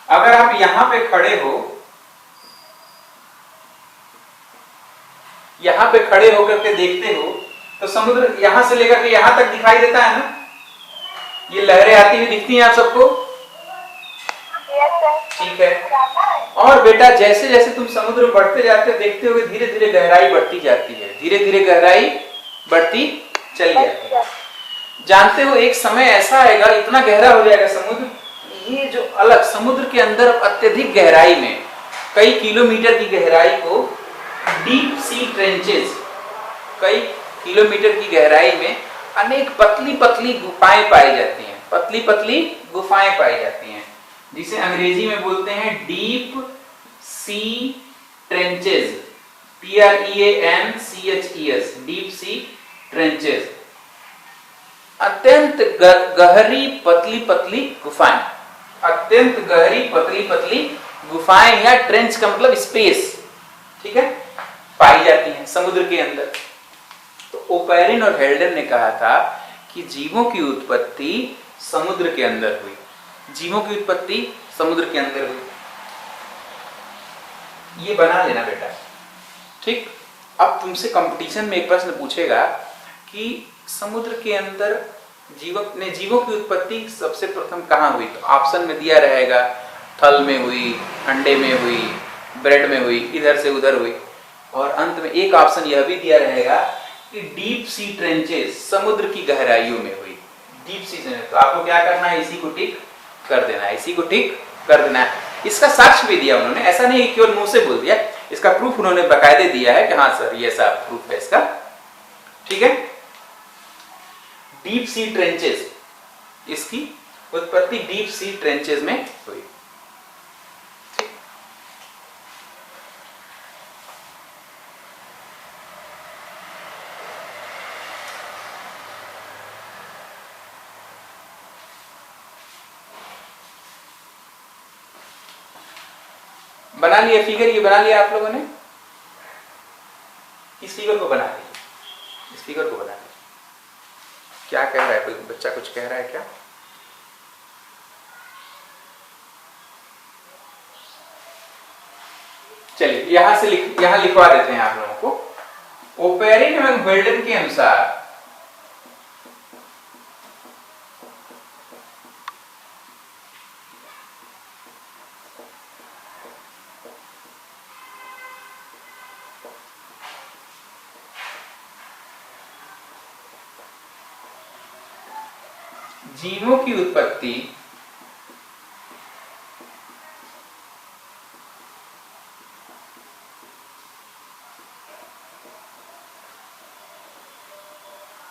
Speaker 1: अगर आप यहां पे खड़े हो, यहां पे खड़े होकर के देखते हो तो समुद्र यहां से लेकर के यहां तक दिखाई देता है ना, ये लहरें आती हुई दिखती हैं आप सबको?
Speaker 2: Yes sir.
Speaker 1: ठीक है। और बेटा जैसे जैसे तुम समुद्र में बढ़ते जाते हो देखते हो धीरे धीरे गहराई बढ़ती जाती है, धीरे धीरे गहराई बढ़ती चली जाती है। जानते हो एक समय ऐसा आएगा, इतना गहरा हो जाएगा समुद्र, ये जो अलग समुद्र के अंदर अत्यधिक गहराई में कई किलोमीटर की गहराई को डीप सी ट्रेंचेस, कई किलोमीटर की गहराई में अनेक पतली पतली गुफाएं पाई जाती हैं, पतली पतली गुफाएं पाई जाती हैं, जिसे अंग्रेजी में बोलते हैं deep sea trenches, TREANCHES, deep sea trenches. अत्यंत गहरी पतली पतली गुफाएं, अत्यंत गहरी पतली पतली गुफाएं या ट्रेंच का मतलब स्पेस, ठीक है, पाई जाती हैं समुद्र के अंदर। तो ओपेरिन और हेल्डन ने कहा था कि जीवों की उत्पत्ति समुद्र के अंदर हुई, जीवों की उत्पत्ति समुद्र के अंदर हुई। ये बना लेना बेटा, ठीक। अब तुमसे कंपटीशन में एक प्रश्न पूछेगा कि समुद्र के अंदर जीवों की उत्पत्ति सबसे प्रथम कहां हुई, तो ऑप्शन में दिया रहेगा थल में हुई, अंडे में हुई, ब्रेड में हुई, इधर से उधर हुई, और अंत में एक ऑप्शन यह भी दिया रहेगा कि डीप सी ट्रेंचेस, समुद्र की गहराइयों में हुई, डीप सी ट्रेंचेस। तो आपको क्या करना है, इसी को टिक कर देना है, इसी को टिक कर देना है। इसका साक्ष्य भी दिया उन्होंने, ऐसा नहीं कि केवल मुंह से बोल दिया, इसका प्रूफ उन्होंने बाकायदे दिया है कि हाँ सर ये ऐसा प्रूफ है इसका, ठीक है। डीप सी ट्रेंचेस, इसकी उत्पत्ति डीप सी ट्रेंचेस में हुई। बना लिया फिगर, ये बना लिया आप लोगों ने, इस फिगर को बना लीजिए, इस फिगर को बना लीजिए। क्या कह रहा है, कोई बच्चा कुछ कह रहा है क्या? चलिए यहां लिखवा देते हैं आप लोगों को। ओपेरिन एवं हेल्डन के अनुसार जीवों की उत्पत्ति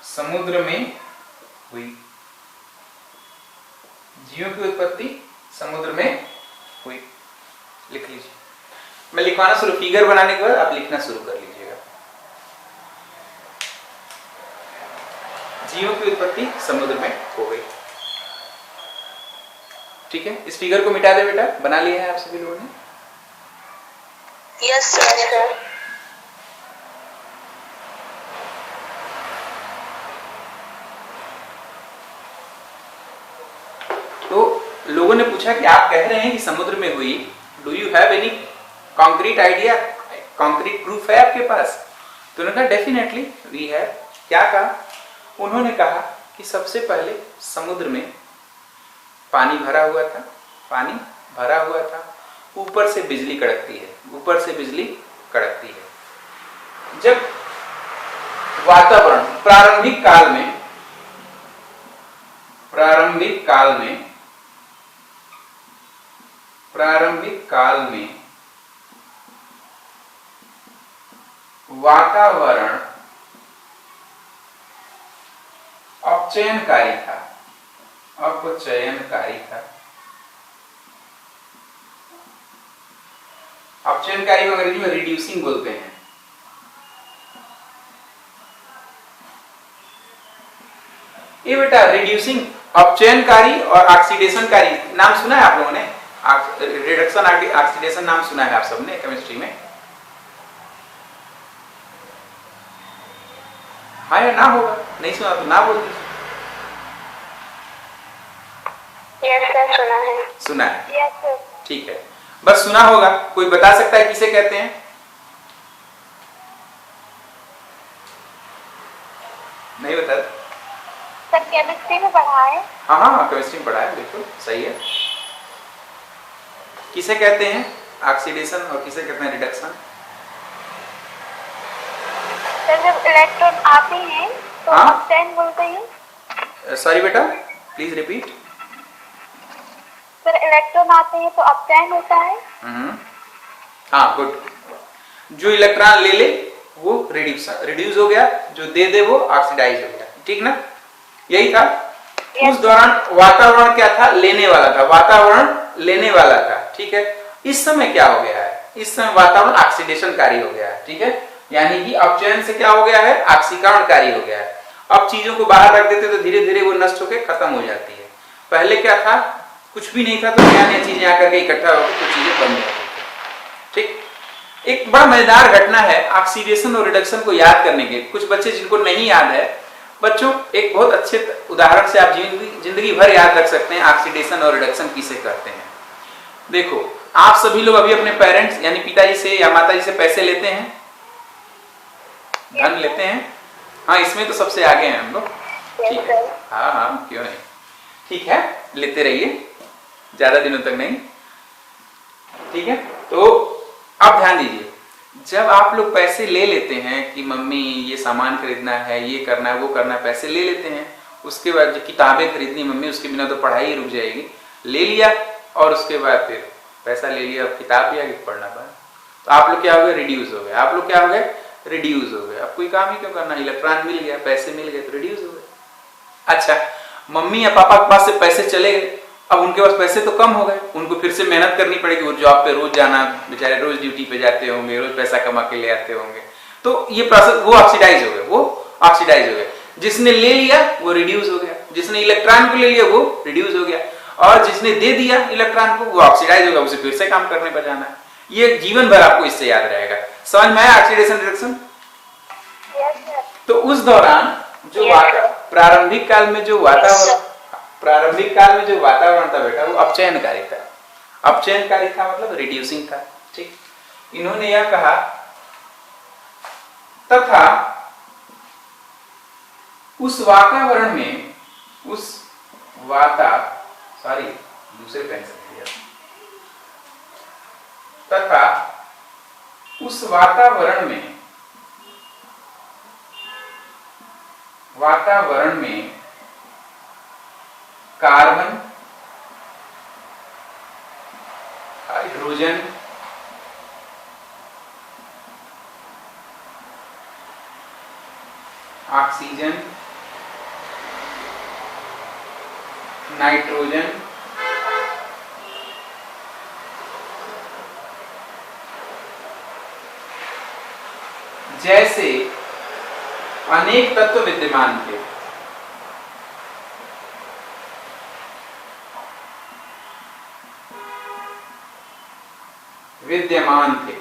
Speaker 1: समुद्र में हुई, जीवों की उत्पत्ति समुद्र में हुई। लिख लीजिए, मैं लिखवाना शुरू, फिगर बनाने के बाद आप लिखना शुरू कर लीजिएगा। जीवों की उत्पत्ति समुद्र में हो गई। ठीक है, इस फिगर को मिटा दे बेटा, बना लिया है आप सभी लोगों ने?
Speaker 2: Yes sir.
Speaker 1: तो लोगों ने पूछा कि आप कह रहे हैं कि समुद्र में हुई, do you have any concrete idea, concrete proof है आपके पास? तो उन्होंने कहा डेफिनेटली वी हैव। क्या कहा? उन्होंने कहा कि सबसे पहले समुद्र में पानी भरा हुआ था, पानी भरा हुआ था, ऊपर से बिजली कड़कती है, ऊपर से बिजली कड़कती है। जब वातावरण प्रारंभिक काल में वातावरण अपचयनकारी था, अपचयनकारी को अंग्रेजी में रिड्यूसिंग बोलते हैं। ये बेटा रिड्यूसिंग, अपचयनकारी और ऑक्सीडेशनकारी नाम सुना है आप लोगों ने? रिडक्शन ऑक्सीडेशन नाम सुना है आप सबने केमिस्ट्री में? हाँ या ना होगा? नहीं सुना तो ना बोल दीजिए।
Speaker 2: यस सर, सुना है।
Speaker 1: सुना है?
Speaker 2: Yes sir.
Speaker 1: ठीक है, बस सुना होगा। कोई बता सकता है किसे कहते हैं? नहीं बता?
Speaker 2: सर केमिस्ट्री में पढ़ा है।
Speaker 1: हाँ, केमिस्ट्री में पढ़ा है, बिल्कुल सही है। किसे कहते हैं ऑक्सीडेशन और किसे कहते हैं रिडक्शन?
Speaker 2: सर जब इलेक्ट्रॉन आते हैं तो
Speaker 1: हाँ?
Speaker 2: अपचयन बोलते हैं।
Speaker 1: सॉरी बेटा, प्लीज रिपीट।
Speaker 2: सर इलेक्ट्रॉन आते हैं तो अपचयन होता है।
Speaker 1: हाँ, गुड। जो इलेक्ट्रॉन ले ले वो रिड्यूस हो गया, जो दे दे वो ऑक्सीडाइज हो गया, ठीक ना? यही था। उस दौरान वातावरण क्या था? लेने वाला था, वातावरण लेने वाला था, ठीक है। इस समय क्या हो गया है? इस समय वातावरण ऑक्सीडेशनकारी हो गया है, ठीक है। यानी कि अपचयन से क्या हो गया है? ऑक्सीकरणकारी हो गया है। अब चीजों को बाहर रख देते तो धीरे धीरे वो नष्ट होकर खत्म हो जाती है। पहले क्या था? कुछ भी नहीं था तो नया नया चीजें आकर के इकट्ठा होकर कुछ चीजें बन जाती थी, ठीक। एक बड़ा मजेदार घटना है ऑक्सीडेशन और रिडक्शन को याद करने के। कुछ बच्चे जिनको नहीं याद है, बच्चों एक बहुत अच्छे उदाहरण से आप जिंदगी भर याद रख सकते हैं ऑक्सीडेशन और रिडक्शन किसे कहते हैं। देखो, आप सभी लोग अभी अपने पेरेंट्स यानी पिताजी से या माताजी से पैसे लेते हैं, धन लेते हैं। हाँ, इसमें तो सबसे आगे हैं हम लोग, ठीक है। हाँ, क्यों नहीं, ठीक है, लेते रहिए, ज्यादा दिनों तक नहीं, ठीक है। तो अब ध्यान दीजिए, जब आप लोग पैसे ले लेते हैं कि मम्मी ये सामान खरीदना है, ये करना है, वो करना है, पैसे ले लेते हैं। उसके बाद जो किताबें खरीदनी मम्मी, उसके बिना तो पढ़ाई रुक जाएगी। ले लिया और उसके बाद फिर पैसा ले लिया, अब किताब भी आगे पढ़ना पड़ा, तो आप लोग क्या हो गए? रिड्यूस हो गए। आप लोग क्या हो गए? रिड्यूस हो गए। अब कोई काम ही क्यों करना? इलेक्ट्रॉन मिल गया, पैसे मिल गए तो रिड्यूस हो गए। अच्छा, मम्मी या पापा के पास से पैसे चले गए, अब उनके पास पैसे तो कम हो गए, उनको फिर से मेहनत करनी पड़ेगी। वो जॉब पे रोज जाना, बेचारे रोज ड्यूटी पे जाते होंगे, रोज पैसा कमा के ले आते होंगे, तो ये प्रोसेस वो ऑक्सीडाइज हो गए, वो ऑक्सीडाइज हो गए। जिसने ले लिया वो रिड्यूस हो गया, जिसने इलेक्ट्रॉन को ले लिया वो रिड्यूस हो गया, और जिसने दे दिया इलेक्ट्रॉन को वो ऑक्सीडाइज होगा, उसे फिर से काम करने पर जाना है। ये जीवन भर आपको इससे याद रहेगा। समझ में आया ऑक्सीडेशन रिडक्शन? तो उस दौरान जो प्रारंभिक काल में जो वातावरण था बेटा, वो अपचयनकारी था। अपचयनकारी था मतलब रिड्यूसिंग था, ठीक। इन्होंने यह कहा तथा उस वातावरण में दूसरे पेन से लिया, तथा उस वातावरण में कार्बन, हाइड्रोजन, ऑक्सीजन, नाइट्रोजन, जैसे अनेक तत्व विद्यमान थे। विद्यमान थे।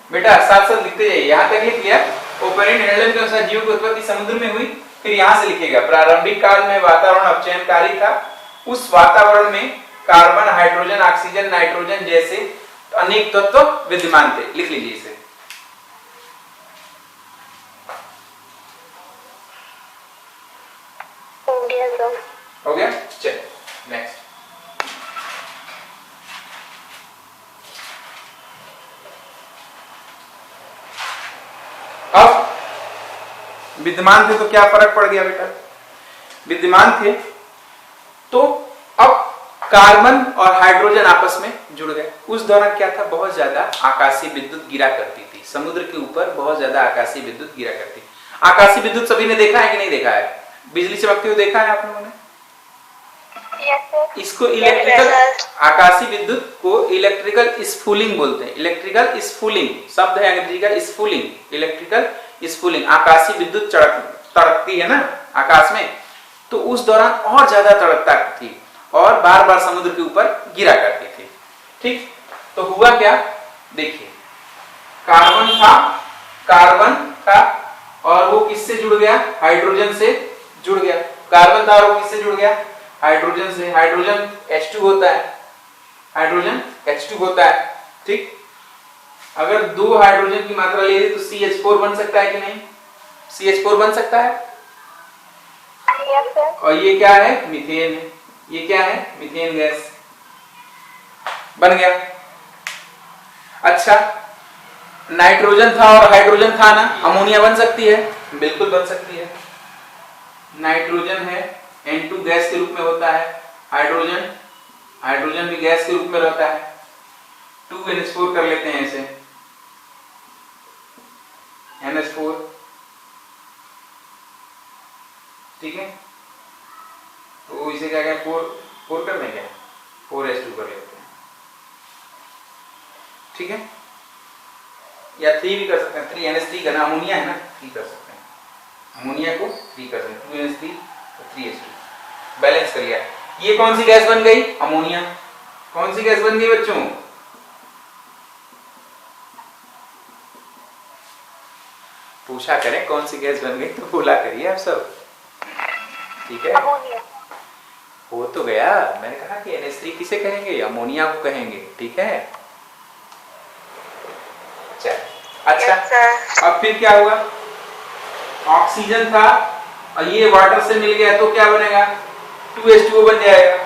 Speaker 1: बेटा साथ साथ लिखते जाइए, यहां तक लिख लिया। ओपेनिन हेडलैंड के अनुसार जीव की उत्पत्ति समुद्र में हुई। फिर यहां से लिखेगा प्रारंभिक काल में वातावरण अपचयनकारी था। उस वातावरण में कार्बन, हाइड्रोजन, ऑक्सीजन, नाइट्रोजन जैसे अनेक तत्व विद्यमान थे। लिख लीजिए इसे। हो गया? चलिए नेक्स्ट। अब विद्यमान थे तो क्या फर्क पड़ गया बेटा? विद्यमान थे तो अब कार्बन और हाइड्रोजन आपस में जुड़ गए। उस दौरान क्या था, बहुत ज्यादा आकाशीय विद्युत गिरा करती थी। समुद्र के ऊपर बहुत ज्यादा आकाशीय विद्युत गिरा करती। आकाशीय विद्युत सभी ने देखा है कि नहीं देखा है? बिजली चमकती हुई देखा है आप लोगों ने? इसको इलेक्ट्रिकल, आकाशीय विद्युत को इलेक्ट्रिकल स्फुलिंग बोलते हैं। इलेक्ट्रिकल स्फुलिंग शब्द है अंग्रेजी का, स्फुलिंग, इलेक्ट्रिकल स्फुलिंग। आकाशीय विद्युत तड़कती है ना आकाश में, तो उस दौरान और ज्यादा तड़कता थी और बार बार समुद्र के ऊपर गिरा करती थी। ठीक, तो हुआ क्या देखिए, कार्बन था और वो किससे जुड़ गया? हाइड्रोजन से जुड़ गया। कार्बन था और वो किससे जुड़ गया? हाइड्रोजन से। हाइड्रोजन H2 होता है, हाइड्रोजन H2 होता है। ठीक, अगर दो हाइड्रोजन की मात्रा ले तो CH4 बन सकता है कि नहीं? CH4 बन सकता है। और ये क्या है? मीथेन है। ये क्या है? मीथेन गैस बन गया। अच्छा, नाइट्रोजन था और हाइड्रोजन था ना, अमोनिया बन सकती है? बिल्कुल बन सकती है। नाइट्रोजन है, N2 गैस के रूप में होता है। हाइड्रोजन भी गैस के रूप में रहता है। 2NH4 कर लेते हैं इसे, NH4। ठीक है, तो इसे क्या कहें? 4 कर दें क्या? 4H2 कर लेते हैं। ठीक है, या 3 भी कर सकते हैं। 3NH3 करना, अमोनिया है ना, 3 कर सकते हैं। अमोनिया को 3 कर सकते हैं। 2NH3 और 3H2 बैलेंस कर लिया। ये कौन सी गैस बन गई? अमोनिया। कौन सी गैस बन गई बच्चों? पूछा करें कौन सी गैस बन गई तो बोला करिए आप सब। ठीक है, अमोनिया हो तो गया। मैंने कहा कि NH3 किसे कहेंगे? अमोनिया को कहेंगे। ठीक है, चल अच्छा। अब फिर क्या हुआ? ऑक्सीजन था और ये वाटर से मिल गया तो क्या बनेगा? 2H2O बन जाएगा।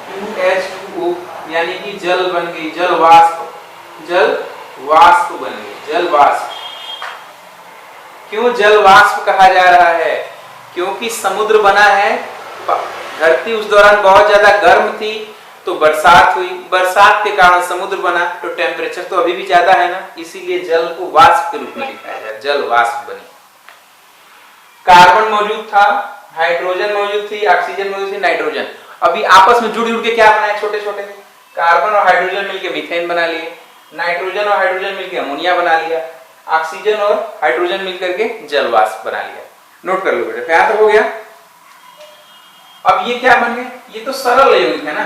Speaker 1: 2H2O यानी कि जल बन गई, जल वाष्प बन गई, जल वाष्प। क्यों जल वाष्प कहा जा रहा है? क्योंकि समुद्र बना है, धरती उस दौरान बहुत ज्यादा गर्म थी तो बरसात हुई, बरसात के कारण समुद्र बना, तो टेम्परेचर तो अभी भी ज्यादा है ना, इसीलिए जल को वाष्प के रूप में दिखाया जाए, जल वाष्प बनी। कार्बन मौजूद था, हाइड्रोजन मौजूद थी, ऑक्सीजन मौजूद थी, नाइट्रोजन। अभी आपस में जुड़ के क्या बनाए? छोटे छोटे कार्बन और हाइड्रोजन मिलकर मीथेन बना लिए, नाइट्रोजन और हाइड्रोजन मिलकर अमोनिया बना लिया, ऑक्सीजन और हाइड्रोजन मिलकर के जल वाष्प बना लिया। नोट कर लो बेटा, यहां तक हो गया। अब ये क्या बन गए? ये तो सरल यौगिक है ना,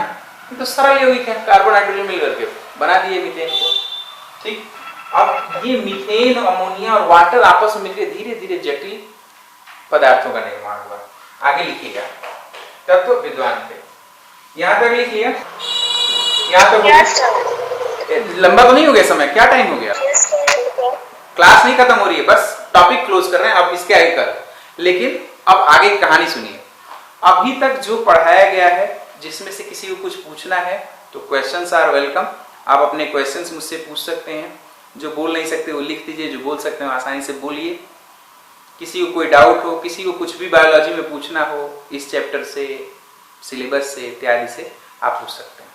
Speaker 1: ये तो सरल यौगिक है, कार्बन हाइड्रोजन मिलकर के बना दिए मीथेन को। ठीक, अब ये मीथेन, अमोनिया और वाटर आपस में मिलकर धीरे धीरे जटिल पदार्थों का निर्माण हुआ। आगे लिखिएगा, तत्व विद्वान थे। यहां तक लिख लिया? यहां तक लंबा तो नहीं हो गया समय? क्या टाइम हो गया? क्लास नहीं खत्म हो रही है, बस टॉपिक क्लोज कर रहे हैं। अब इसके आगे कर, लेकिन अब आगे की कहानी सुनिए। अभी तक जो पढ़ाया गया है, जिसमें से किसी को कुछ पूछना है तो क्वेश्चंस आर वेलकम। आप अपने क्वेश्चंस मुझसे पूछ सकते हैं। जो बोल नहीं सकते वो लिख दीजिए, जो बोल सकते हैं आसानी से बोलिए। किसी को कोई डाउट हो, किसी को कुछ भी बायोलॉजी में पूछना हो, इस चैप्टर से, सिलेबस से इत्यादि से, आप पूछ सकते हैं।